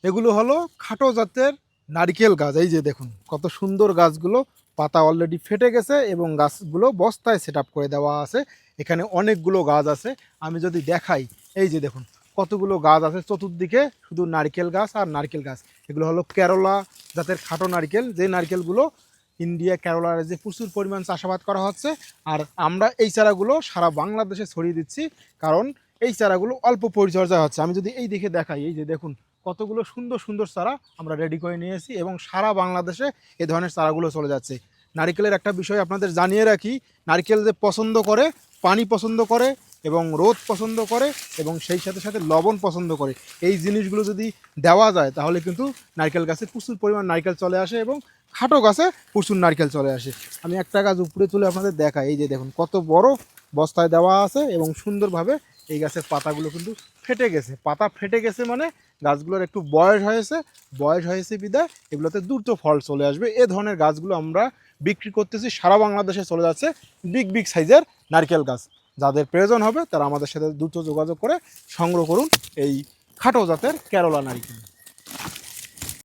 এগুলো হলো খাটো জাতের নারকেল গাছ। এই যে দেখুন কত সুন্দর গাছগুলো, পাতা অলরেডি ফেটে গেছে এবং গাছগুলো বস্তায় সেট আপ করে দেওয়া আছে। এখানে অনেকগুলো গাছ আছে, আমি যদি দেখাই, এই যে দেখুন কতগুলো গাছ আছে চতুর্দিকে, শুধু নারকেল গাছ আর নারকেল গাছ। এগুলো হলো কেরলা জাতের খাটো নারকেল, যে নারকেলগুলো ইন্ডিয়া কেরলার যে প্রচুর পরিমাণ চাষাবাদ করা হচ্ছে। আর আমরা এই চারাগুলো সারা বাংলাদেশে ছড়িয়ে দিচ্ছি, কারণ এই চারাগুলো অল্প পরিচর্যা হচ্ছে। আমি যদি এই দিকে দেখাই, এই যে দেখুন কতগুলো সুন্দর সুন্দর চারা আমরা রেডি করে নিয়েছি এবং সারা বাংলাদেশে এই ধরনের চারাগুলো চলে যাচ্ছে। নারকেলের একটা বিষয় আপনাদের জানিয়ে রাখি, নারকেল যে পছন্দ করে, পানি পছন্দ করে এবং রোদ পছন্দ করে এবং সেই সাথে সাথে লবণ পছন্দ করে। এই জিনিসগুলো যদি দেওয়া যায় তাহলে কিন্তু নারকেল গাছে প্রচুর পরিমাণ নারকেল চলে আসে এবং খাটো গাছে প্রচুর নারকেল চলে আসে। আমি একটা গাছ উপরে তুলে আপনাদের দেখাই, এই যে দেখুন কত বড় বস্তায় দেওয়া আছে এবং সুন্দরভাবে এই গাছের পাতাগুলো কিন্তু ফেটে গেছে। পাতা ফেটে গেছে মানে গাছগুলোর একটু বয়স হয়েছে বিদায় এগুলোতে দ্রুত ফল চলে আসবে। এ ধরনের গাছগুলো আমরা বিক্রি করতেছি, সারা বাংলাদেশে চলে যাচ্ছে বিগ বিগ সাইজের নারকেল গাছ। যাদের প্রয়োজন হবে তারা আমাদের সাথে দ্রুত যোগাযোগ করে সংগ্রহ করুন এই খাটো জাতের কেরলা নারকেল।